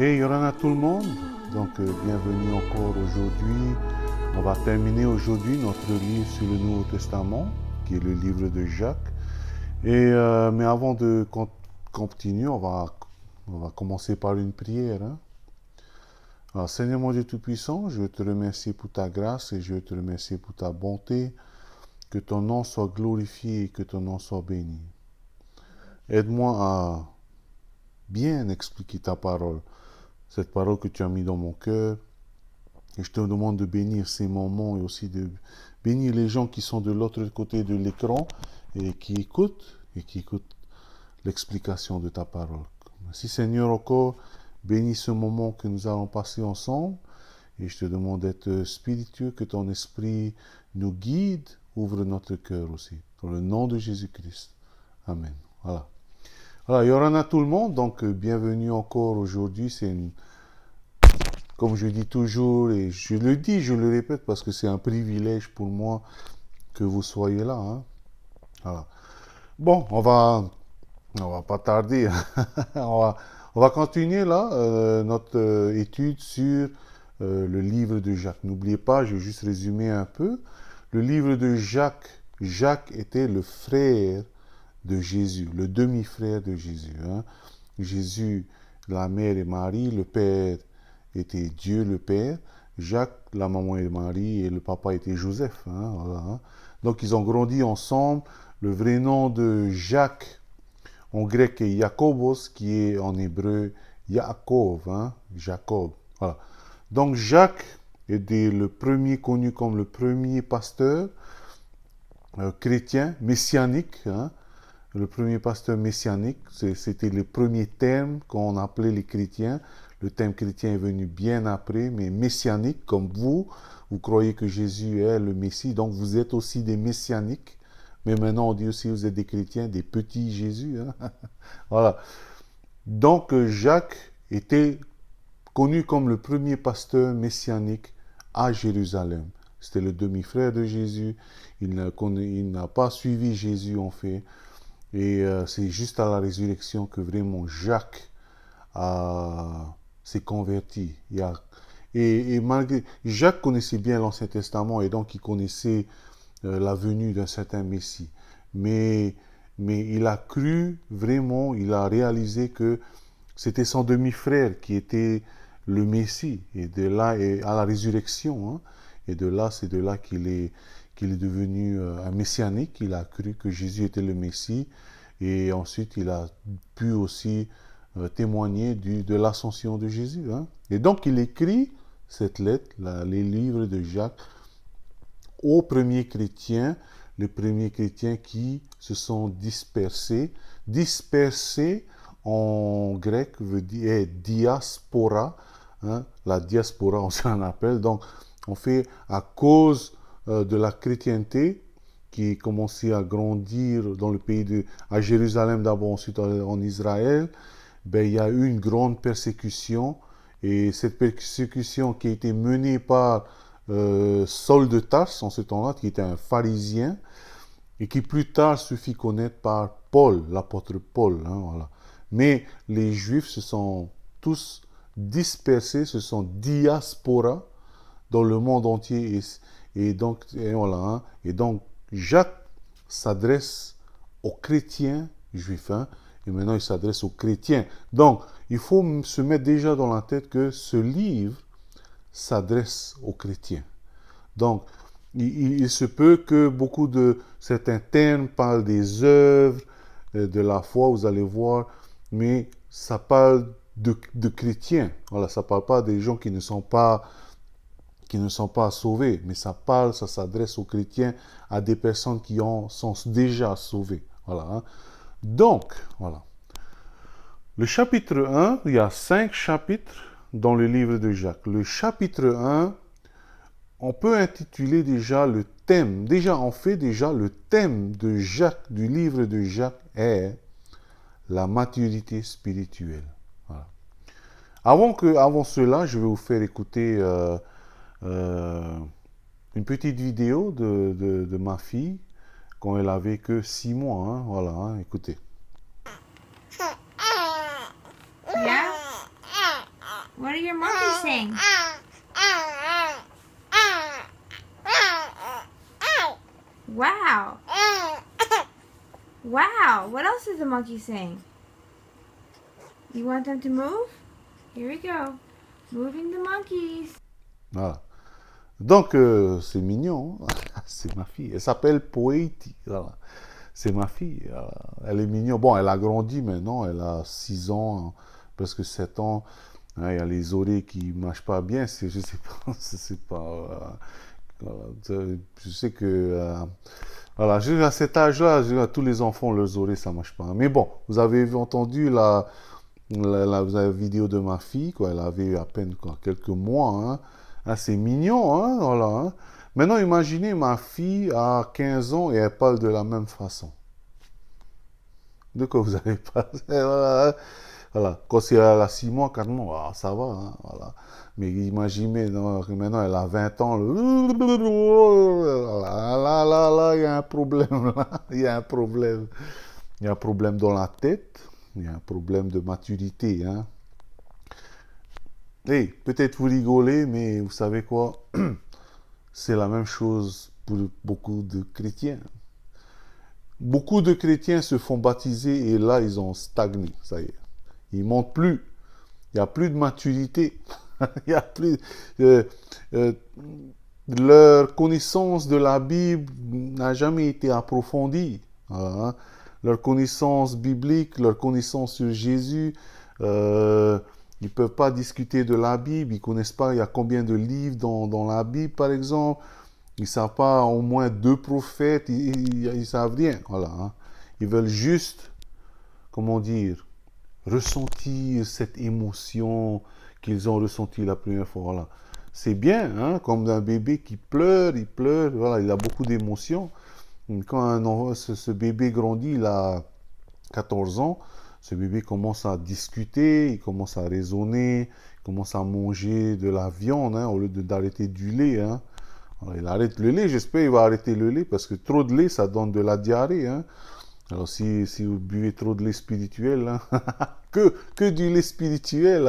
Hey, Yorana tout le monde, bienvenue encore aujourd'hui. On va terminer aujourd'hui notre livre sur le Nouveau Testament, qui est le livre de Jacques. Mais avant de continuer, on va commencer par une prière. Alors, Seigneur mon Dieu Tout-Puissant, je veux te remercier pour ta grâce et je veux te remercier pour ta bonté. Que ton nom soit glorifié et que ton nom soit béni. Aide-moi à bien expliquer ta parole, cette parole que tu as mis dans mon cœur. Et je te demande de bénir ces moments et aussi de bénir les gens qui sont de l'autre côté de l'écran et qui écoutent l'explication de ta parole. Merci Seigneur encore, bénis ce moment que nous allons passer ensemble et je te demande d'être spiritueux, que ton esprit nous guide, ouvre notre cœur aussi. Dans le nom de Jésus-Christ. Amen. Voilà. Voilà, Yorana tout le monde, bienvenue encore aujourd'hui. Comme je dis toujours, et je le dis, je le répète, parce que c'est un privilège pour moi que vous soyez là. Hein. Voilà. Bon, on va pas tarder. on va continuer là notre étude sur le livre de Jacques. N'oubliez pas, je vais juste résumer un peu. Le livre de Jacques. Jacques était le frère de Jésus, le demi-frère de Jésus. Hein. Jésus, la mère et Marie, le père était Dieu le Père. Jacques, la maman et Marie, et le papa était Joseph. Hein, voilà, hein. Donc ils ont grandi ensemble. Le vrai nom de Jacques en grec est Jacobos, qui est en hébreu Yaakov, hein, Jacob. Voilà. Donc Jacques était le premier connu comme le premier pasteur chrétien, messianique. Hein, le premier pasteur messianique, c'était le premier terme qu'on appelait les chrétiens. Le terme chrétien est venu bien après, mais messianique, comme vous croyez que Jésus est le Messie, donc vous êtes aussi des messianiques. Mais maintenant, on dit aussi que vous êtes des chrétiens, des petits Jésus. Hein. Voilà. Donc, Jacques était connu comme le premier pasteur messianique à Jérusalem. C'était le demi-frère de Jésus. Il n'a pas suivi Jésus, en fait. Et c'est juste à la résurrection que Jacques s'est converti. Malgré Jacques connaissait bien l'Ancien Testament et donc il connaissait la venue d'un certain Messie. Mais il a cru vraiment, il a réalisé que c'était son demi-frère qui était le Messie. Et de là, à la résurrection, hein, et c'est de là qu'il est devenu un messianique. Il a cru que Jésus était le Messie. Et ensuite, il a pu aussi témoigner de l'ascension de Jésus. Hein. Et donc, il écrit cette lettre, les livres de Jacques, aux premiers chrétiens, les premiers chrétiens qui se sont dispersés. Dispersés, en grec, veut dire diaspora. Hein. La diaspora, on s'en appelle. Donc, on fait à cause de la chrétienté, qui commençait à grandir dans le pays à Jérusalem d'abord, ensuite en Israël, il y a eu une grande persécution. Et cette persécution qui a été menée par Saul de Tarse en ce temps-là, qui était un pharisien, et qui plus tard se fit connaître par Paul, l'apôtre Paul. Hein, voilà. Mais les Juifs se sont tous dispersés, se sont diaspora dans le monde entier. Et donc, Jacques s'adresse aux chrétiens juifs, hein, et maintenant il s'adresse aux chrétiens. Donc, il faut se mettre déjà dans la tête que ce livre s'adresse aux chrétiens. Donc, il se peut que beaucoup de certains termes parlent des œuvres de la foi, vous allez voir, mais ça parle de chrétiens. Voilà, ça ne parle pas des gens qui ne sont pas sauvés, mais ça s'adresse aux chrétiens, à des personnes qui sont déjà sauvées. Voilà. Hein. Donc, voilà. Le chapitre 1, il y a 5 chapitres dans le livre de Jacques. Le chapitre 1, on peut intituler déjà le thème. Le thème de Jacques, du livre de Jacques est la maturité spirituelle. Voilà. Avant cela, je vais vous faire écouter une petite vidéo de ma fille quand elle avait que 6 mois. Hein, voilà, hein, écoutez. Yeah? What are your monkeys saying? Wow. Wow. What else is the monkey saying? You want them to move? Here we go. Moving the monkeys. Voilà. Donc, c'est mignon. C'est ma fille. Elle s'appelle Poeti. Voilà. C'est ma fille. Elle est mignonne. Bon, elle a grandi maintenant. Elle a 6 ans, presque 7 ans. Il y a les oreilles qui ne marchent pas bien. Je sais pas. C'est pas je sais que voilà, à cet âge-là, tous les enfants, leurs oreilles, ça ne marche pas. Mais bon, vous avez entendu la vidéo de ma fille, quoi. Elle avait à peine quelques mois. Hein. Ah, c'est mignon, hein, voilà. Hein. Maintenant, imaginez ma fille à 15 ans et elle parle de la même façon. De quoi vous avez parlé? Voilà. Voilà. Quand c'est à 6 mois, 4 mois, ça va. Hein, voilà. Mais imaginez, maintenant elle a 20 ans. Là, il y a un problème. Là. Il y a un problème. Il y a un problème dans la tête. Il y a un problème de maturité. Hein. Et peut-être vous rigolez, mais vous savez quoi? C'est la même chose pour beaucoup de chrétiens. Beaucoup de chrétiens se font baptiser et là, ils ont stagné. Ça y est. Ils ne montent plus. Il n'y a plus de maturité. Il y a plus. Leur connaissance de la Bible n'a jamais été approfondie. Hein. Leur connaissance biblique, leur connaissance sur Jésus, ils ne peuvent pas discuter de la Bible. Ils ne connaissent pas il y a combien de livres dans la Bible, par exemple. Ils ne savent pas au moins 2 prophètes. Ils ne savent rien. Voilà. Hein. Ils veulent juste, comment dire, ressentir cette émotion qu'ils ont ressentie la première fois. Voilà. C'est bien, hein, comme un bébé qui pleure, voilà, il a beaucoup d'émotions. Quand ce bébé grandit, il a 14 ans, ce bébé commence à discuter, il commence à raisonner, il commence à manger de la viande, hein, au lieu d'arrêter du lait. Hein. Alors, il arrête le lait, j'espère qu'il va arrêter le lait, parce que trop de lait, ça donne de la diarrhée. Hein. Alors si vous buvez trop de lait spirituel, hein, que du lait spirituel,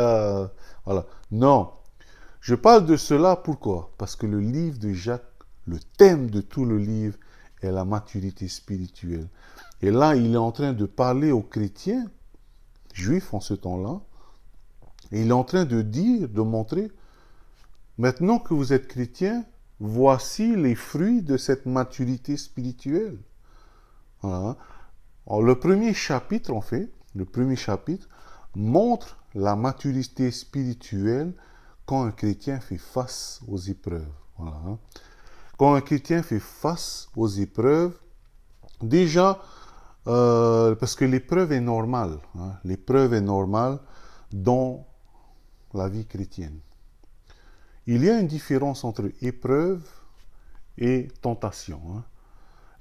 voilà. Non, je parle de cela pourquoi? Parce que le livre de Jacques, le thème de tout le livre est la maturité spirituelle. Et là, il est en train de parler aux chrétiens, juifs en ce temps-là, et il est en train de dire, de montrer, maintenant que vous êtes chrétiens, voici les fruits de cette maturité spirituelle. Voilà. Alors, le premier chapitre, en fait, montre la maturité spirituelle quand un chrétien fait face aux épreuves. Voilà. Quand un chrétien fait face aux épreuves, déjà, parce que l'épreuve est normale. Hein, l'épreuve est normale dans la vie chrétienne. Il y a une différence entre épreuve et tentation. Hein.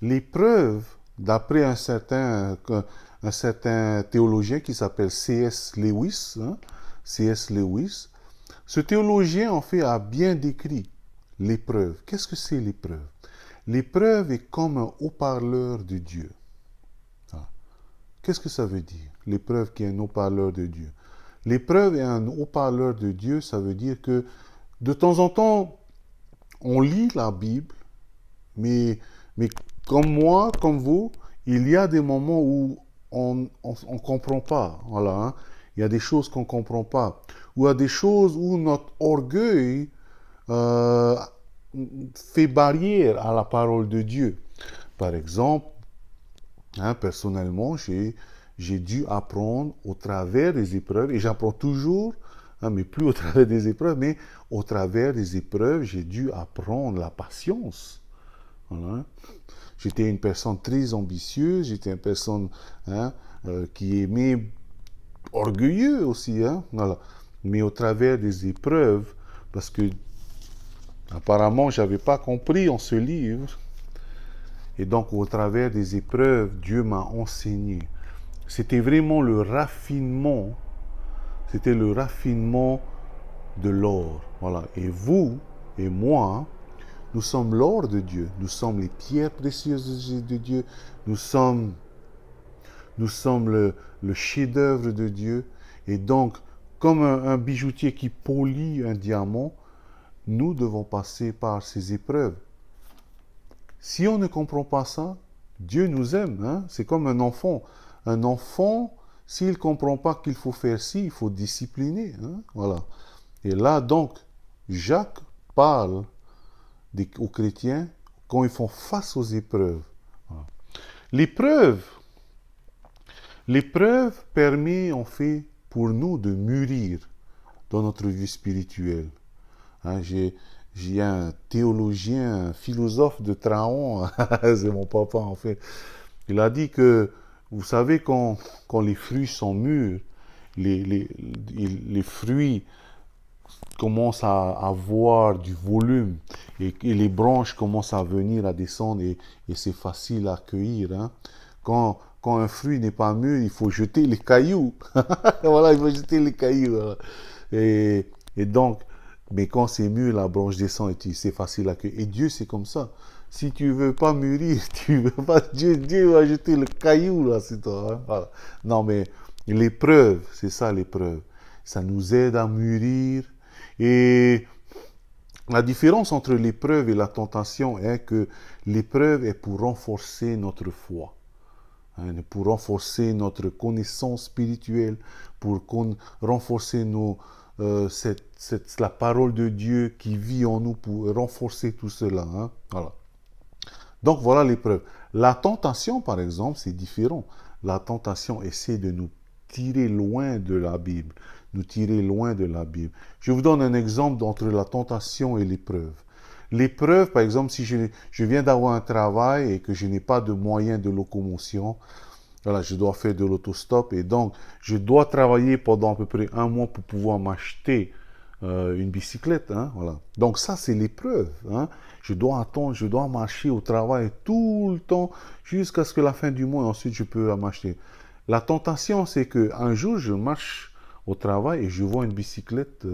L'épreuve, d'après un certain théologien qui s'appelle C.S. Lewis, hein, C.S. Lewis, ce théologien en fait a bien décrit l'épreuve. Qu'est-ce que c'est l'épreuve? L'épreuve est comme un haut-parleur de Dieu. Qu'est-ce que ça veut dire? L'épreuve qui est un haut-parleur de Dieu. L'épreuve est un haut-parleur de Dieu, ça veut dire que de temps en temps, on lit la Bible, mais comme moi, comme vous, il y a des moments où on ne comprend pas. Voilà, hein. Il y a des choses qu'on ne comprend pas. Ou il y a des choses où notre orgueil fait barrière à la parole de Dieu. Par exemple, hein, personnellement, j'ai dû apprendre au travers des épreuves, et j'apprends toujours, hein, mais plus au travers des épreuves, mais au travers des épreuves, j'ai dû apprendre la patience. Voilà. J'étais une personne très ambitieuse, j'étais une personne hein, qui aimait, orgueilleux aussi, hein, voilà. Mais au travers des épreuves, parce que apparemment, je n'avais pas compris en ce livre, et donc au travers des épreuves, Dieu m'a enseigné. C'était vraiment le raffinement, c'était le raffinement de l'or. Voilà. Et vous et moi, nous sommes l'or de Dieu, nous sommes les pierres précieuses de Dieu, nous sommes le chef-d'œuvre de Dieu. Et donc, comme un bijoutier qui polit un diamant, nous devons passer par ces épreuves. Si on ne comprend pas ça, Dieu nous aime. Hein? C'est comme un enfant. Un enfant, s'il ne comprend pas qu'il faut faire ci, il faut discipliner. Hein? Voilà. Et là, donc, Jacques parle aux chrétiens quand ils font face aux épreuves. Voilà. L'épreuve permet en fait pour nous de mûrir dans notre vie spirituelle. Hein, j'ai un théologien, un philosophe de Traon, c'est mon papa en fait. Il a dit que, vous savez, quand les fruits sont mûrs, les fruits commencent à avoir du volume et les branches commencent à venir, à descendre et c'est facile à cueillir. Hein. Quand un fruit n'est pas mûr, il faut jeter les cailloux. Voilà, il faut jeter les cailloux. Voilà. Et donc, mais quand c'est mûr, la branche descend et c'est facile à cueillir. Et Dieu, c'est comme ça. Si tu veux pas mûrir, tu veux pas, Dieu va jeter le caillou là, c'est toi. Hein? Voilà. Non, mais l'épreuve, c'est ça l'épreuve. Ça nous aide à mûrir. Et la différence entre l'épreuve et la tentation est que l'épreuve est pour renforcer notre foi, hein, pour renforcer notre connaissance spirituelle, pour renforcer la parole de Dieu qui vit en nous, pour renforcer tout cela. Hein, voilà. Donc voilà l'épreuve. La tentation, par exemple, c'est différent. La tentation essaie de nous tirer loin de la Bible, nous tirer loin de la Bible. Je vous donne un exemple entre la tentation et l'épreuve. L'épreuve, par exemple, si je viens d'avoir un travail et que je n'ai pas de moyens de locomotion, voilà, je dois faire de l'autostop et donc je dois travailler pendant à peu près 1 mois pour pouvoir m'acheter une bicyclette. Hein, voilà. Donc ça, c'est l'épreuve. Hein. Je dois attendre, je dois marcher au travail tout le temps jusqu'à ce que la fin du mois et ensuite je peux m'acheter. La tentation, c'est qu'un jour, je marche au travail et je vois une bicyclette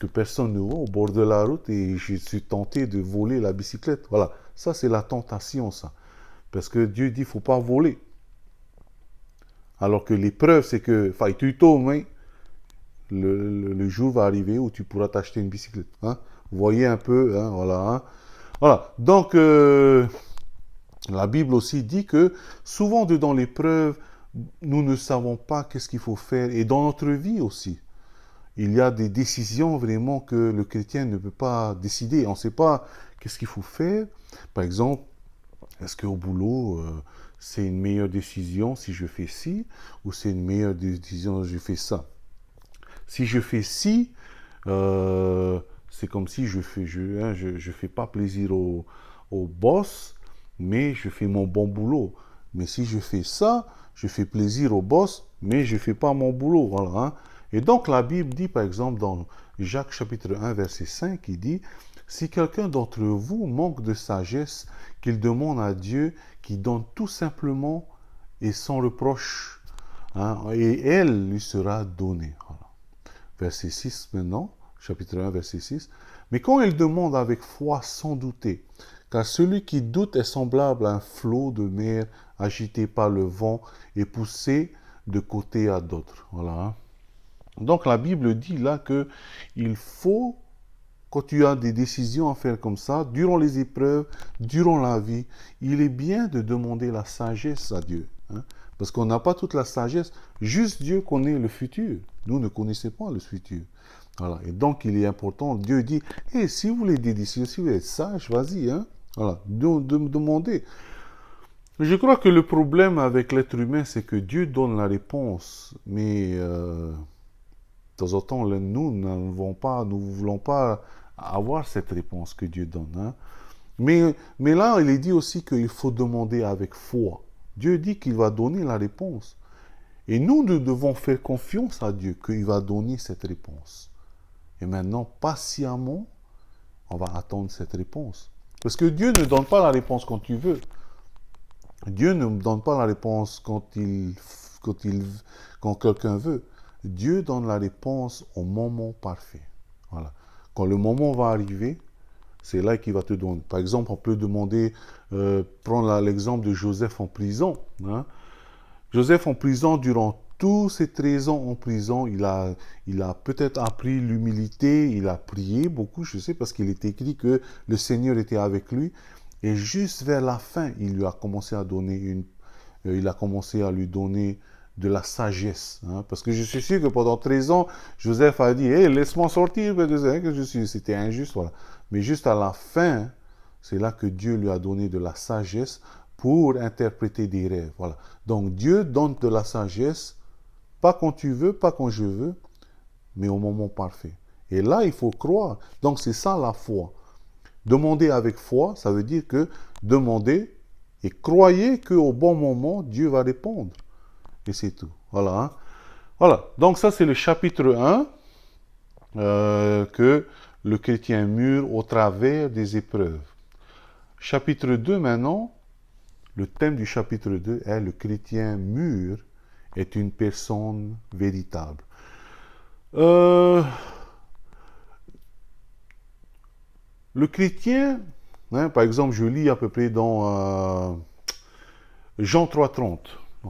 que personne ne voit au bord de la route et je suis tenté de voler la bicyclette. Voilà, ça c'est la tentation, ça. Parce que Dieu dit, il ne faut pas voler. Alors que l'épreuve, c'est que, tu tombes, hein, le jour va arriver où tu pourras t'acheter une bicyclette. Hein. Vous voyez un peu, hein, voilà. Hein. Voilà, donc la Bible aussi dit que souvent dans l'épreuve, nous ne savons pas qu'est-ce qu'il faut faire. Et dans notre vie aussi, il y a des décisions vraiment que le chrétien ne peut pas décider. On ne sait pas qu'est-ce qu'il faut faire. Par exemple, est-ce qu'au boulot, c'est une meilleure décision si je fais ci, ou c'est une meilleure décision si je fais ça. Si je fais ci, c'est comme si je fais pas plaisir au boss, mais je fais mon bon boulot. Mais si je fais ça, je fais plaisir au boss, mais je fais pas mon boulot. Voilà. Hein. Et donc la Bible dit, par exemple, dans Jacques chapitre 1, verset 5, il dit, si quelqu'un d'entre vous manque de sagesse, qu'il demande à Dieu, qui donne tout simplement et sans reproche, hein, et elle lui sera donnée. Voilà. Verset 6 maintenant, chapitre 1, verset 6. Mais quand il demande avec foi sans douter, car celui qui doute est semblable à un flot de mer agité par le vent et poussé de côté à d'autre. Voilà. Donc la Bible dit là que il faut, quand tu as des décisions à faire comme ça, durant les épreuves, durant la vie, il est bien de demander la sagesse à Dieu. Hein, parce qu'on n'a pas toute la sagesse. Juste Dieu connaît le futur. Nous ne connaissons pas le futur. Voilà. Et donc, il est important. Dieu dit, hey, si vous voulez des décisions, si vous êtes sage, vas-y. Hein. Voilà. De me demander. Je crois que le problème avec l'être humain, c'est que Dieu donne la réponse. Mais de temps en temps, nous ne voulons pas avoir cette réponse que Dieu donne. Hein. Mais là, il est dit aussi qu'il faut demander avec foi. Dieu dit qu'il va donner la réponse. Et nous devons faire confiance à Dieu qu'il va donner cette réponse. Et maintenant, patiemment, on va attendre cette réponse. Parce que Dieu ne donne pas la réponse quand tu veux. Dieu ne donne pas la réponse quand quelqu'un veut. Dieu donne la réponse au moment parfait. Voilà. Quand le moment va arriver, c'est là qu'il va te donner. Par exemple, on peut demander, prendre l'exemple de Joseph en prison. Hein. Joseph en prison durant tous ces 13 ans en prison, il a peut-être appris l'humilité, il a prié beaucoup, je sais, parce qu'il est écrit que le Seigneur était avec lui. Et juste vers la fin, il lui a commencé à donner il a commencé à lui donner de la sagesse. Hein, parce que je suis sûr que pendant 13 ans, Joseph a dit, hey, laisse-moi sortir, que je suis. C'était injuste, voilà. Mais juste à la fin, c'est là que Dieu lui a donné de la sagesse pour interpréter des rêves. Voilà. Donc Dieu donne de la sagesse, pas quand tu veux, pas quand je veux, mais au moment parfait. Et là, il faut croire. Donc c'est ça la foi. Demander avec foi, ça veut dire que demander et croyez qu'au bon moment, Dieu va répondre. Et c'est tout. Voilà. Hein. Voilà. Donc ça, c'est le chapitre 1 que le chrétien mûr au travers des épreuves. Chapitre 2 maintenant, le thème du chapitre 2 est le chrétien mûr est une personne véritable. Le chrétien, hein, par exemple, je lis à peu près dans Jean 3,30.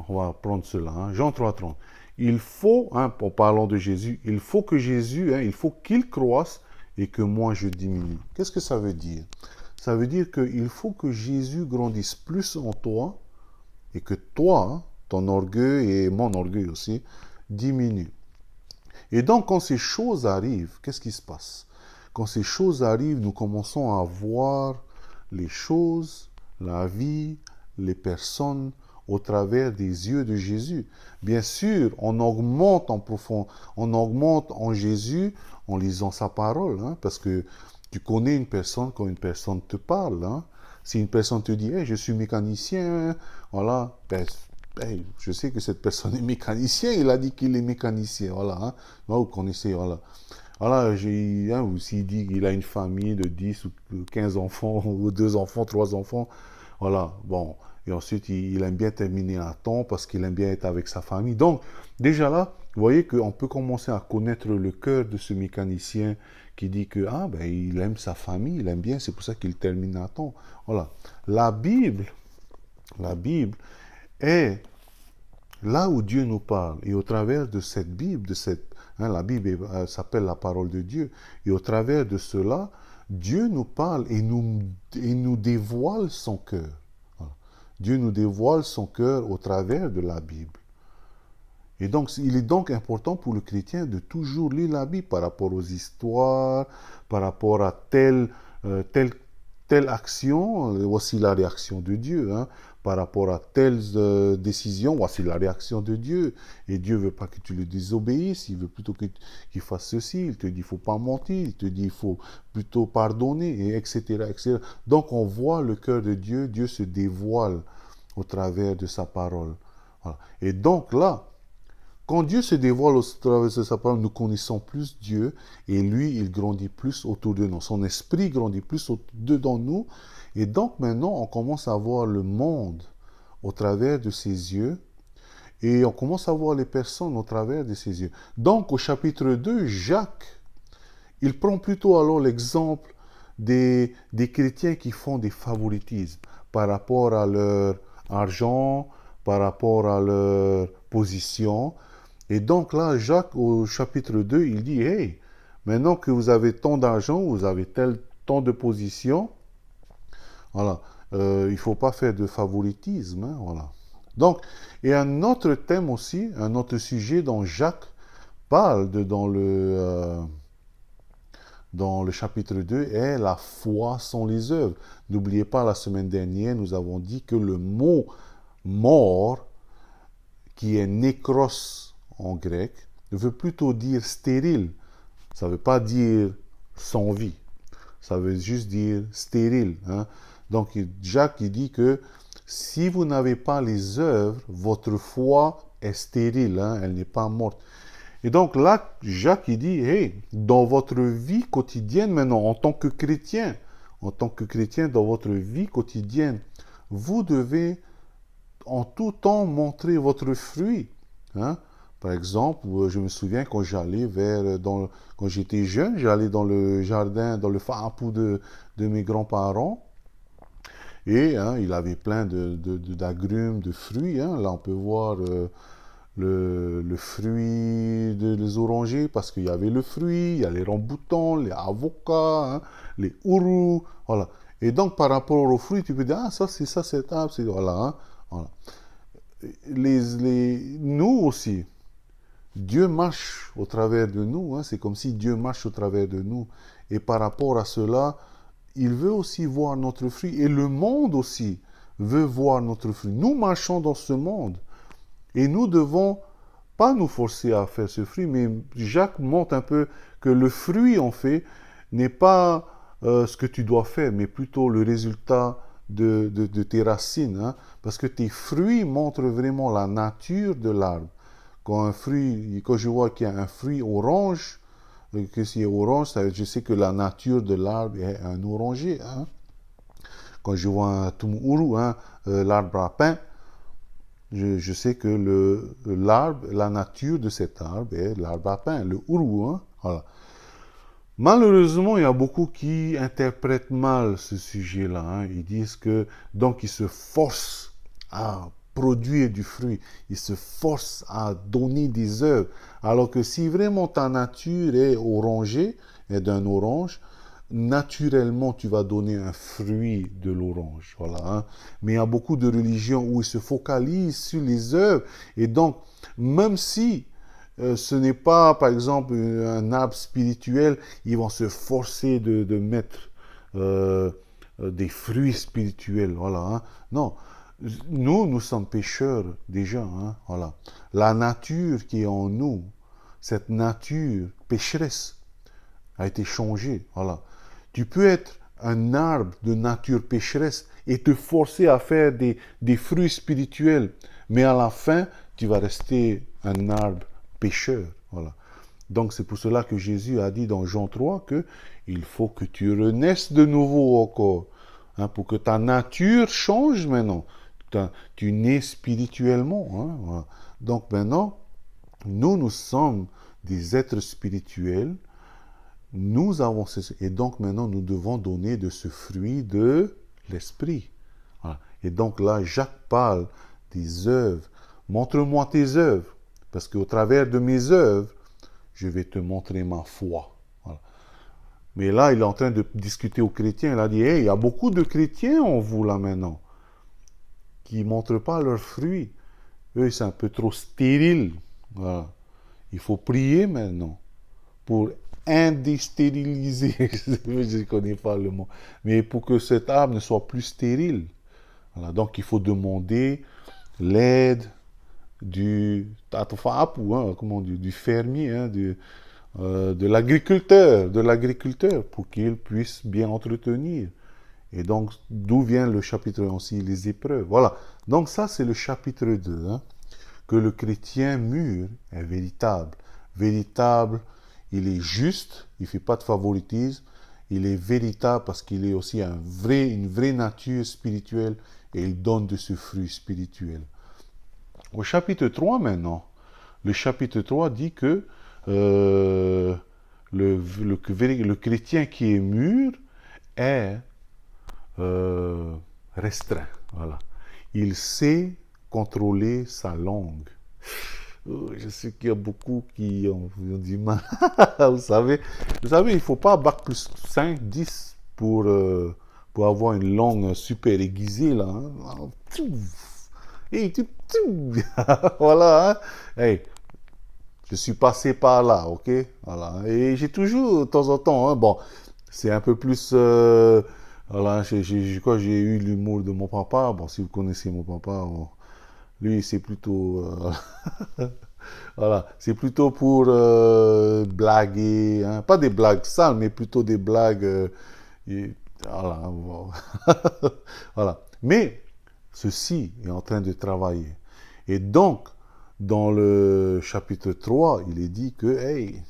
On va prendre cela. Hein, Jean 3,30. Il faut, hein, en parlant de Jésus, il faut que Jésus, hein, il faut qu'il croisse et que moi je diminue. Qu'est-ce que ça veut dire? Ça veut dire qu'il faut que Jésus grandisse plus en toi et que toi, hein, ton orgueil et mon orgueil aussi, diminuent. Et donc, quand ces choses arrivent, qu'est-ce qui se passe? Quand ces choses arrivent, nous commençons à voir les choses, la vie, les personnes au travers des yeux de Jésus. Bien sûr, on augmente en profond, on augmente en Jésus en lisant sa parole, hein, parce que tu connais une personne quand une personne te parle. Hein. Si une personne te dit, hey, je suis mécanicien, voilà, ben, hey, je sais que cette personne est mécanicien, il a dit qu'il est mécanicien, voilà. Hein. Vous connaissez, voilà. Voilà, ou s'il dit qu'il a une famille de 10 ou 15 enfants, ou 2 enfants, 3 enfants, voilà, bon. Et ensuite, il aime bien terminer à temps parce qu'il aime bien être avec sa famille. Donc, déjà là, vous voyez qu'on peut commencer à connaître le cœur de ce mécanicien qui dit que, ah, ben, il aime sa famille, il aime bien, c'est pour ça qu'il termine à temps. Voilà. La Bible est là où Dieu nous parle. Et au travers de cette Bible, la Bible s'appelle la parole de Dieu. Et au travers de cela, Dieu nous parle et nous dévoile son cœur. Voilà. Dieu nous dévoile son cœur au travers de la Bible. Et donc, il est donc important pour le chrétien de toujours lire la Bible par rapport aux histoires, par rapport à telle action, voici la réaction de Dieu. Hein. Par rapport à telle décision, voici la réaction de Dieu. Et Dieu ne veut pas que tu le désobéisses, il veut plutôt qu'il fasse ceci. Il te dit il ne faut pas mentir, il te dit il faut plutôt pardonner, et etc., etc. Donc on voit le cœur de Dieu, Dieu se dévoile au travers de sa parole. Voilà. Et donc là, quand Dieu se dévoile au travers de sa parole, nous connaissons plus Dieu et lui, il grandit plus autour de nous. Son esprit grandit plus dedans nous. Et donc maintenant, on commence à voir le monde au travers de ses yeux et on commence à voir les personnes au travers de ses yeux. Donc au chapitre 2, Jacques, il prend plutôt alors l'exemple des chrétiens qui font des favoritismes par rapport à leur argent, par rapport à leur position. Et donc là, Jacques, au chapitre 2, il dit, hey, maintenant que vous avez tant d'argent, vous avez tant de position, voilà, il ne faut pas faire de favoritisme, hein, voilà. Donc, et un autre thème aussi, un autre sujet dont Jacques parle dans le chapitre 2 est la foi sans les œuvres. N'oubliez pas, la semaine dernière, nous avons dit que le mot mort, qui est nékros en grec, veut plutôt dire stérile. Ça ne veut pas dire sans vie. Ça veut juste dire stérile. Hein. Donc Jacques il dit que si vous n'avez pas les œuvres, votre foi est stérile, hein, elle n'est pas morte. Et donc là, Jacques il dit, hey, dans votre vie quotidienne maintenant, en tant que chrétien, dans votre vie quotidienne, vous devez en tout temps montrer votre fruit. Hein. Par exemple, je me souviens quand quand j'étais jeune, j'allais dans le jardin, dans le farapou de mes grands-parents. Et hein, il avait plein d'agrumes, de fruits. Hein. Là, on peut voir le fruit des orangers, parce qu'il y avait le fruit, il y a les ramboutans, les avocats, hein, les ourous, voilà. Et donc, par rapport aux fruits, tu peux dire, ah, ça, c'est ça, cet arbre, c'est, voilà, hein, voilà. Nous aussi, Dieu marche au travers de nous, hein, c'est comme si Dieu marche au travers de nous. Et par rapport à cela, il veut aussi voir notre fruit, et le monde aussi veut voir notre fruit. Nous marchons dans ce monde, et nous devons pas nous forcer à faire ce fruit, mais Jacques montre un peu que le fruit, en fait, n'est pas ce que tu dois faire, mais plutôt le résultat de tes racines, hein, parce que tes fruits montrent vraiment la nature de l'arbre. Quand je vois qu'il y a un fruit orange, que c'est orange, je sais que la nature de l'arbre est un oranger, hein. Quand je vois un tumuru, hein, l'arbre à pain, je sais que l'arbre, la nature de cet arbre est l'arbre à pain, le uru, hein, voilà. Malheureusement, il y a beaucoup qui interprètent mal ce sujet-là, hein. Ils disent que, donc, ils se forcent à produire du fruit, ils se forcent à donner des œuvres. Alors que si vraiment ta nature est orangée, est d'un orange, naturellement tu vas donner un fruit de l'orange. Voilà, hein. Mais il y a beaucoup de religions où ils se focalisent sur les œuvres. Et donc, même si ce n'est pas, par exemple, un arbre spirituel, ils vont se forcer de mettre des fruits spirituels. Voilà, hein. Non, nous sommes pécheurs déjà. Hein, voilà. La nature qui est en nous, cette nature pécheresse, a été changée. Voilà. Tu peux être un arbre de nature pécheresse et te forcer à faire des fruits spirituels, mais à la fin, tu vas rester un arbre pécheur. Voilà. Donc c'est pour cela que Jésus a dit dans Jean 3 que il faut que tu renaisses de nouveau encore, hein, pour que ta nature change maintenant. Tu nais spirituellement. Hein, voilà. Donc maintenant, nous sommes des êtres spirituels. Nous avons et donc maintenant nous devons donner de ce fruit de l'esprit. Voilà. Et donc là, Jacques parle des œuvres. Montre-moi tes œuvres, parce qu'au travers de mes œuvres, je vais te montrer ma foi. Voilà. Mais là, il est en train de discuter aux chrétiens. Il a dit, hey, il y a beaucoup de chrétiens en vous là maintenant, qui ne montrent pas leurs fruits. Eux, c'est un peu trop stérile. Voilà. Il faut prier maintenant pour indéstériliser, je ne connais pas le mot, mais pour que cet arbre ne soit plus stérile. Voilà. Donc, il faut demander l'aide du fermier, hein, de l'agriculteur, pour qu'il puisse bien entretenir. Et donc, d'où vient le chapitre 1 aussi, les épreuves. Voilà. Donc, ça, c'est le chapitre 2, hein, que le chrétien mûr est véritable. Véritable, il est juste, il ne fait pas de favoritisme, il est véritable parce qu'il est aussi une vraie nature spirituelle et il donne de ce fruit spirituel. Au chapitre 3 maintenant, le chapitre 3 dit que le chrétien qui est mûr est restreint. Voilà. Il sait contrôler sa langue. Je sais qu'il y a beaucoup qui ont du mal. vous savez, il ne faut pas bac plus 5, 10 pour avoir une langue super aiguisée. Là, hein. Hey, voilà. Hein. Hey, je suis passé par là, ok? Voilà. Et j'ai toujours, de temps en temps, hein, bon, c'est un peu plus... voilà, j'ai eu l'humour de mon papa. Bon, si vous connaissez mon papa... Bon, lui, c'est plutôt... voilà, c'est plutôt pour blaguer, hein. Pas des blagues sales, mais plutôt des blagues... voilà, bon. Voilà. Mais ceci est en train de travailler. Et donc, dans le chapitre 3, il est dit que, hey,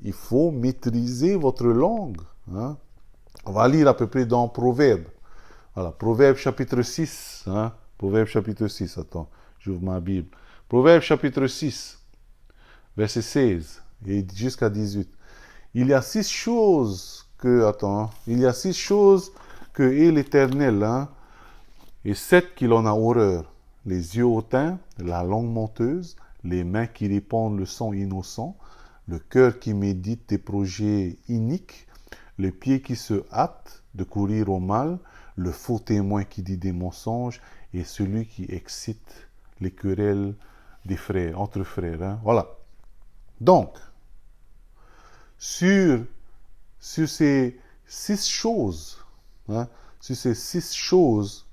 il faut maîtriser votre langue. Hein. On va lire à peu près dans Proverbes. Voilà, Proverbes chapitre 6, hein. Proverbe chapitre 6, attends, j'ouvre ma Bible. Proverbe chapitre 6, verset 16 et jusqu'à 18. Il y a 6 choses que est l'Éternel, hein, et 7 qu'il en a horreur. les yeux hautains, la langue menteuse, les mains qui répandent le sang innocent, le cœur qui médite des projets iniques, les pieds qui se hâtent de courir au mal, le faux témoin qui dit des mensonges et celui qui excite les querelles des frères, entre frères. Hein? Voilà. Donc, sur ces 6 choses, hein, sur ces 6 choses,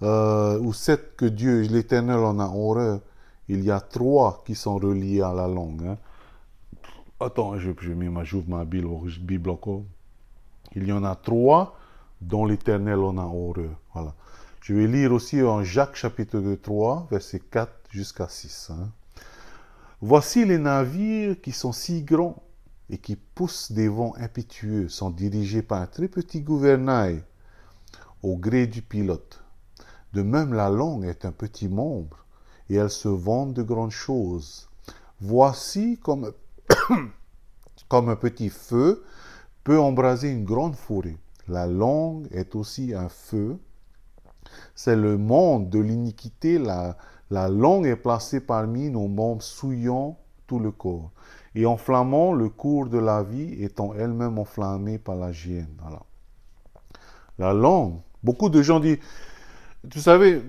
ou 7 que Dieu, l'Éternel en a horreur, il y a 3 qui sont reliés à la langue. Hein. Attends, j'ouvre ma Bible encore. Il y en a 3 dont l'Éternel en a horreur. Voilà. Je vais lire aussi en Jacques chapitre 3, versets 4 jusqu'à 6. Hein. Voici les navires qui sont si grands et qui poussent des vents impétueux, sont dirigés par un très petit gouvernail au gré du pilote. De même, la langue est un petit membre et elle se vante de grandes choses. Voici comme un petit feu peut embraser une grande forêt. La langue est aussi un feu. C'est le monde de l'iniquité. La langue est placée parmi nos membres, souillant tout le corps et enflammant le cours de la vie, étant elle-même enflammée par la hyène. Voilà. La langue, beaucoup de gens disent, tu savez,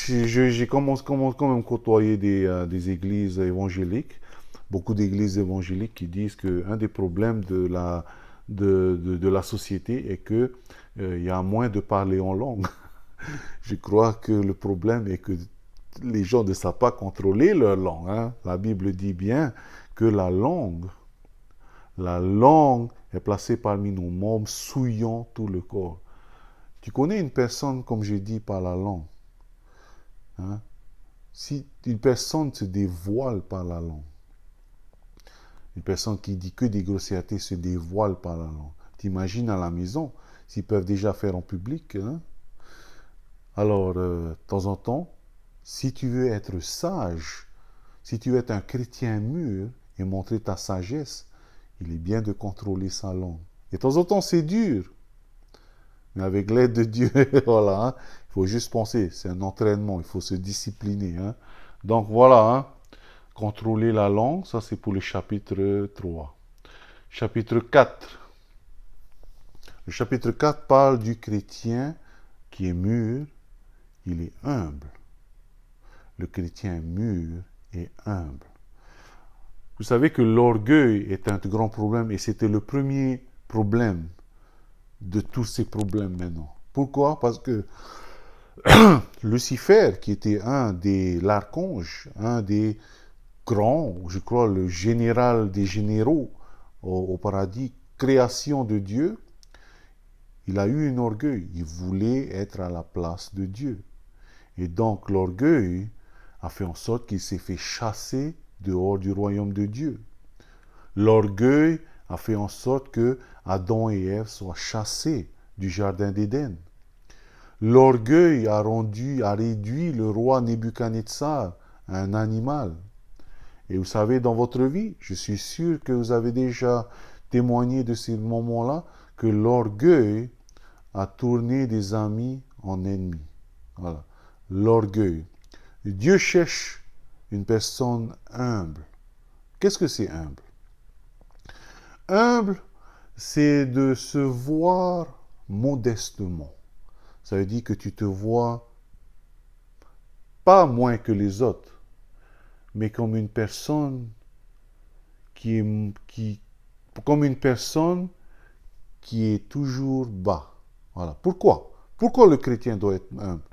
j'ai commencé quand même côtoyer des églises évangéliques, beaucoup d'églises évangéliques qui disent qu'un des problèmes de la société est que il y a moins de parler en langue. Je crois que le problème est que les gens ne savent pas contrôler leur langue. Hein. La Bible dit bien que la langue est placée parmi nos membres, souillant tout le corps. Tu connais une personne, comme j'ai dit, par la langue. Hein? Si une personne se dévoile par la langue, une personne qui dit que des grossièretés se dévoile par la langue, t'imagines à la maison, s'ils peuvent déjà faire en public. Hein? Alors, de temps en temps, si tu veux être sage, si tu veux être un chrétien mûr et montrer ta sagesse, il est bien de contrôler sa langue. Et de temps en temps, c'est dur. Mais avec l'aide de Dieu, voilà, hein, il faut juste penser, c'est un entraînement, il faut se discipliner. Hein. Donc voilà, hein, contrôler la langue, ça c'est pour le chapitre 3. Chapitre 4. Le chapitre 4 parle du chrétien qui est mûr, il est humble. Le chrétien mûr est humble. Vous savez que l'orgueil est un grand problème et c'était le premier problème de tous ces problèmes maintenant. Pourquoi? Parce que Lucifer, qui était un des l'archange, un des grands, je crois le général des généraux au paradis, création de Dieu, il a eu un orgueil. Il voulait être à la place de Dieu. Et donc l'orgueil a fait en sorte qu'il s'est fait chasser dehors du royaume de Dieu. L'orgueil a fait en sorte que Adam et Ève soient chassés du jardin d'Éden. L'orgueil a réduit le roi Nebuchadnezzar à un animal. Et vous savez, dans votre vie, je suis sûr que vous avez déjà témoigné de ces moments-là, que l'orgueil a tourné des amis en ennemis. Voilà. L'orgueil. Dieu cherche une personne humble. Qu'est-ce que c'est humble? Humble, c'est de se voir modestement. Ça veut dire que tu te vois pas moins que les autres, mais comme une personne comme une personne qui est toujours bas. Voilà. Pourquoi? Pourquoi le chrétien doit être humble?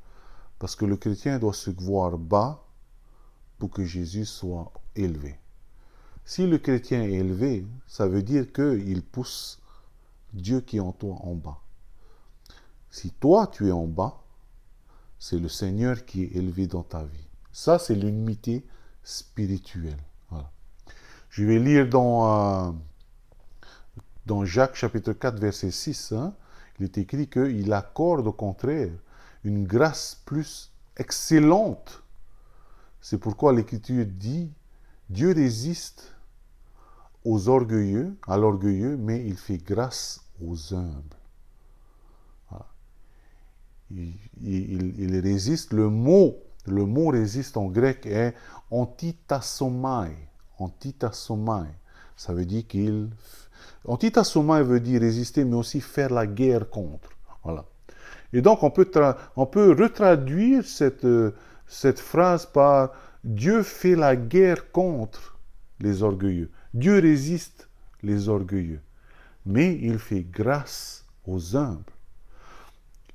Parce que le chrétien doit se voir bas pour que Jésus soit élevé. Si le chrétien est élevé, ça veut dire qu'il pousse Dieu qui est en toi en bas. Si toi tu es en bas, c'est le Seigneur qui est élevé dans ta vie. Ça, c'est l'unité spirituelle. Voilà. Je vais lire dans Jacques chapitre 4, verset 6. Hein, il est écrit qu'il accorde au contraire une grâce plus excellente. C'est pourquoi l'Écriture dit, Dieu résiste à l'orgueilleux, mais il fait grâce aux humbles. Voilà. il résiste. Le mot résiste en grec est antitasomai. Antitasomai. Ça veut dire qu'il... Antitasomai veut dire résister, mais aussi faire la guerre contre. Voilà. Et donc, on peut retraduire cette phrase par Dieu fait la guerre contre les orgueilleux. Dieu résiste les orgueilleux. Mais il fait grâce aux humbles.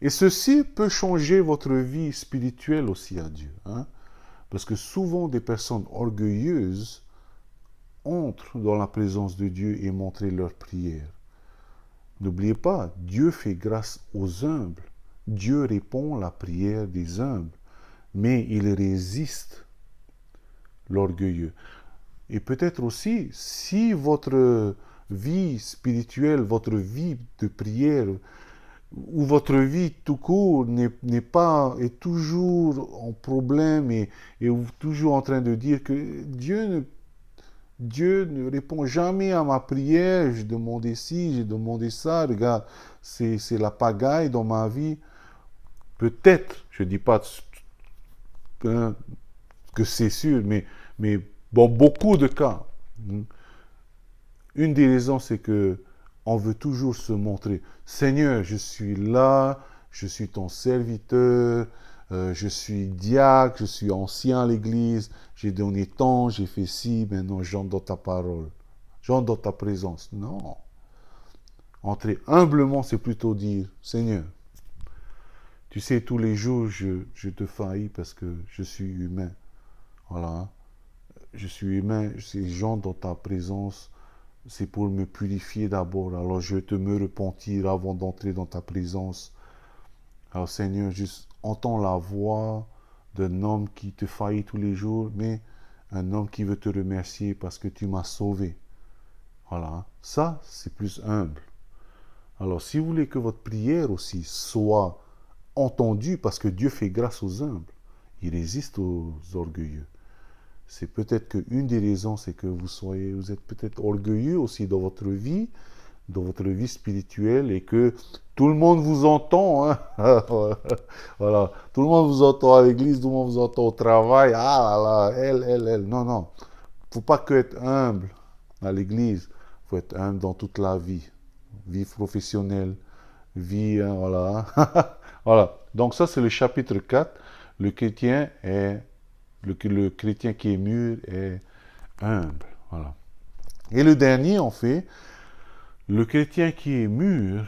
Et ceci peut changer votre vie spirituelle aussi à Dieu. Hein? Parce que souvent, des personnes orgueilleuses entrent dans la présence de Dieu et montrent leur prière. N'oubliez pas, Dieu fait grâce aux humbles. Dieu répond à la prière des humbles. Mais il résiste l'orgueilleux. Et peut-être aussi, si votre vie spirituelle, votre vie de prière, ou votre vie tout court est toujours en problème et toujours en train de dire que Dieu ne répond jamais à ma prière, j'ai demandé ci, j'ai demandé ça, regarde, c'est la pagaille dans ma vie. Peut-être, je ne dis pas hein, que c'est sûr, mais dans beaucoup de cas, une des raisons, c'est que on veut toujours se montrer. Seigneur, je suis là, je suis ton serviteur, je suis diacre, je suis ancien à l'église, j'ai donné tant, j'ai fait ci, maintenant j'entre dans ta parole, j'entre dans ta présence. Non. Entrer humblement, c'est plutôt dire, Seigneur, tu sais, tous les jours, je te faillis parce que je suis humain. Voilà. Je suis humain, j'entre dans ta présence, c'est pour me purifier d'abord. Alors je te me repentir avant d'entrer dans ta présence. Alors Seigneur, juste entends la voix d'un homme qui te faillit tous les jours, mais un homme qui veut te remercier parce que tu m'as sauvé. Voilà, ça c'est plus humble. Alors si vous voulez que votre prière aussi soit entendue, parce que Dieu fait grâce aux humbles, il résiste aux orgueilleux. C'est peut-être qu'une des raisons, c'est que vous êtes peut-être orgueilleux aussi dans votre vie spirituelle, et que tout le monde vous entend. Hein? Voilà, tout le monde vous entend à l'église, tout le monde vous entend au travail. Ah là là, elle. Non, non. Faut pas que être humble à l'église. Faut être humble dans toute la vie. Vie professionnelle, vie, hein, voilà. Voilà. Donc ça, c'est le chapitre 4. Le chrétien qui est mûr est humble. Voilà. Et le dernier, en fait, le chrétien qui est mûr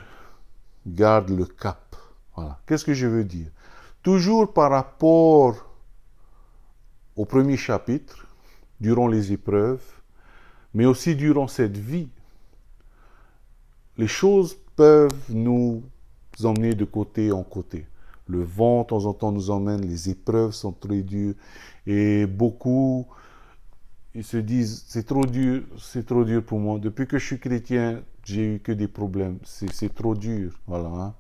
garde le cap. Voilà. Qu'est-ce que je veux dire? Toujours par rapport au premier chapitre, durant les épreuves, mais aussi durant cette vie, les choses peuvent nous emmener de côté en côté. Le vent, de temps en temps, nous emmène, les épreuves sont très dures, et beaucoup, ils se disent, c'est trop dur pour moi. Depuis que je suis chrétien, j'ai eu que des problèmes, c'est trop dur, voilà. Hein.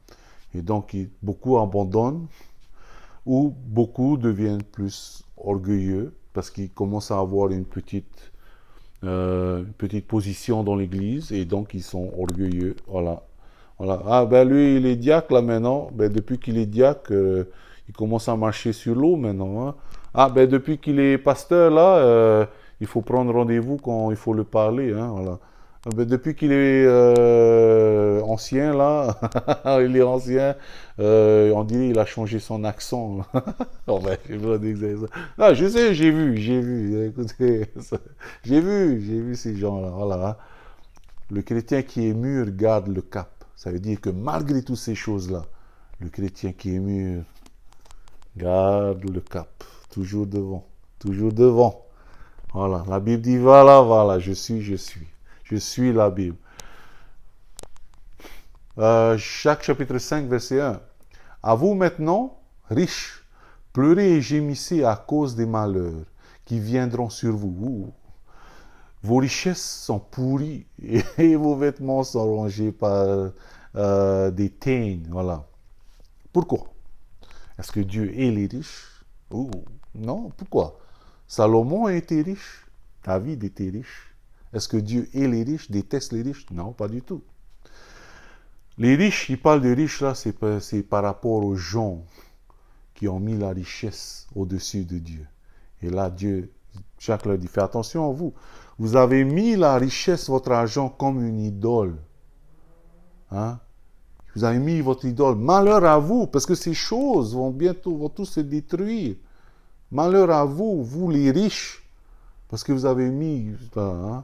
Et donc, beaucoup abandonnent, ou beaucoup deviennent plus orgueilleux, parce qu'ils commencent à avoir une petite position dans l'église, et donc ils sont orgueilleux, voilà. Voilà. Ah ben lui, il est diacre là maintenant. Ben depuis qu'il est diacre, il commence à marcher sur l'eau maintenant. Hein. Ah ben depuis qu'il est pasteur là, il faut prendre rendez-vous quand il faut le parler. Hein, voilà. Ah, ben, depuis qu'il est ancien là, il est ancien, on dirait qu'il a changé son accent. Oh, ben, non, je sais, j'ai vu. Écoutez, j'ai vu ces gens là. Voilà. Hein. Le chrétien qui est mûr garde le cap. Ça veut dire que malgré toutes ces choses-là, le chrétien qui est mûr garde le cap. Toujours devant. Toujours devant. Voilà. La Bible dit, voilà, je suis. Je suis la Bible. Jacques chapitre 5, verset 1. À vous maintenant, riches, pleurez et gémissez à cause des malheurs qui viendront sur vous. Ouh. Vos richesses sont pourries et vos vêtements sont rongés par des teignes. Voilà. Pourquoi? Est-ce que Dieu est les riches? Non, pourquoi? Salomon a été riche. David était riche. Est-ce que Dieu est les riches, déteste les riches? Non, pas du tout. Les riches, il parle de riches là, c'est par rapport aux gens qui ont mis la richesse au-dessus de Dieu. Et là, Dieu, Jacques leur dit, fais attention à vous. Vous avez mis la richesse, votre argent, comme une idole. Hein? Vous avez mis votre idole. Malheur à vous, parce que ces choses vont tous se détruire. Malheur à vous, vous les riches, parce que vous avez mis, hein,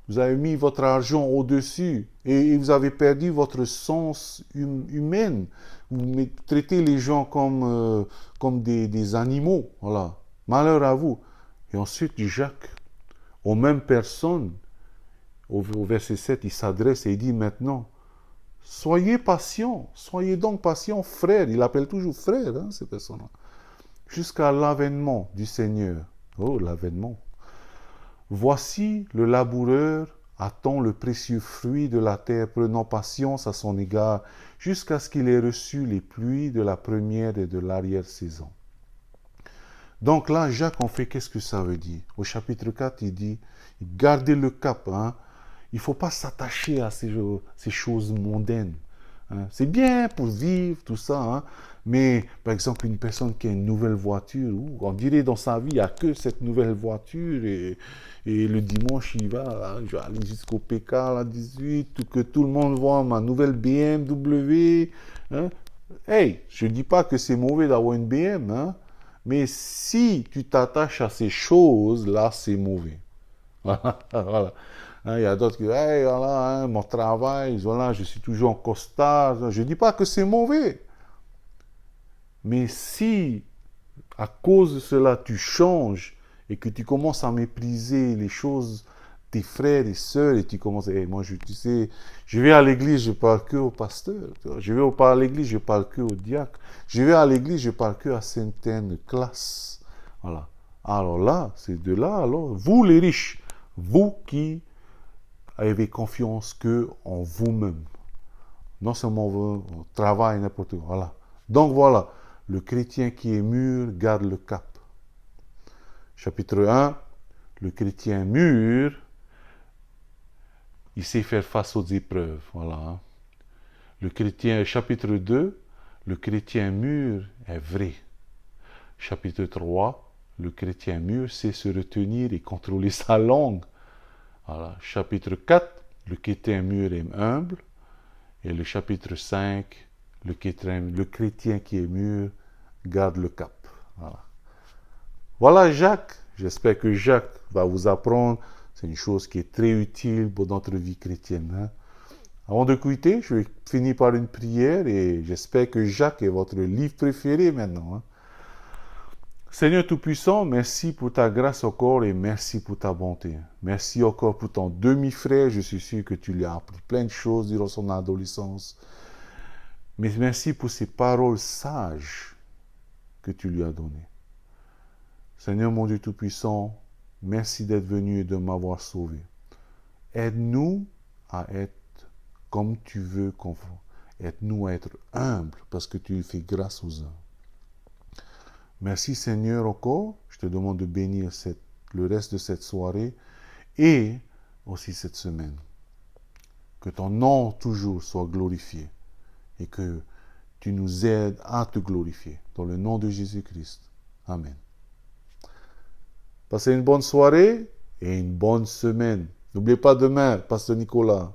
vous avez mis votre argent au-dessus et vous avez perdu votre sens humain. Vous traitez les gens comme des animaux. Voilà. Malheur à vous. Et ensuite, Jacques, aux mêmes personnes, au verset 7, il s'adresse et il dit maintenant, soyez patients, soyez donc patients, frères. Il appelle toujours frères, hein, ces personnes-là. Jusqu'à l'avènement du Seigneur. Oh, l'avènement. Voici le laboureur attend le précieux fruit de la terre, prenant patience à son égard, jusqu'à ce qu'il ait reçu les pluies de la première et de l'arrière-saison. Donc là, Jacques, en fait, qu'est-ce que ça veut dire? Au chapitre 4, il dit, gardez le cap, hein. Il ne faut pas s'attacher à ces choses mondaines. Hein. C'est bien pour vivre, tout ça, hein. Mais par exemple, une personne qui a une nouvelle voiture, on dirait dans sa vie, il n'y a que cette nouvelle voiture et le dimanche, il va, hein, je vais aller jusqu'au PK, la 18, que tout le monde voit ma nouvelle BMW. Hein. Hey, je ne dis pas que c'est mauvais d'avoir une BM, hein, mais si tu t'attaches à ces choses, là, c'est mauvais. Voilà. Hein, il y a d'autres qui disent, hey, voilà, hein, mon travail, voilà, je suis toujours en costard. Je ne dis pas que c'est mauvais. Mais si, à cause de cela, tu changes et que tu commences à mépriser les choses, tes frères et sœurs, et tu commences, hey, moi, tu sais, je vais à l'église, je parle que au pasteur. Je vais à l'église, je parle que au diacre. Je vais à l'église, je parle que à certaines classes. Voilà. Alors là, c'est de là, alors, vous les riches, vous qui avez confiance que en vous-même. Non seulement au travail, n'importe quoi. Voilà. Donc voilà. Le chrétien qui est mûr garde le cap. Chapitre 1, le chrétien mûr, il sait faire face aux épreuves. Voilà. Le chrétien, chapitre 2, le chrétien mûr est vrai. Chapitre 3, le chrétien mûr sait se retenir et contrôler sa langue. Voilà. Chapitre 4, le chrétien mûr est humble. Et le chapitre 5, le chrétien qui est mûr garde le cap. Voilà. Voilà Jacques. J'espère que Jacques va vous apprendre. C'est une chose qui est très utile pour notre vie chrétienne. Hein. Avant de quitter, je vais finir par une prière et j'espère que Jacques est votre livre préféré maintenant. Hein. Seigneur Tout-Puissant, merci pour ta grâce encore et merci pour ta bonté. Merci encore pour ton demi-frère. Je suis sûr que tu lui as appris plein de choses durant son adolescence. Mais merci pour ces paroles sages que tu lui as données. Seigneur mon Dieu Tout-Puissant, merci d'être venu et de m'avoir sauvé. Aide-nous à être comme tu veux qu'on soit. Aide-nous à être humbles parce que tu fais grâce aux hommes. Merci Seigneur encore. Je te demande de bénir le reste de cette soirée et aussi cette semaine. Que ton nom toujours soit glorifié et que tu nous aides à te glorifier. Dans le nom de Jésus-Christ. Amen. Passez une bonne soirée et une bonne semaine. N'oubliez pas demain, Pasteur Nicolas.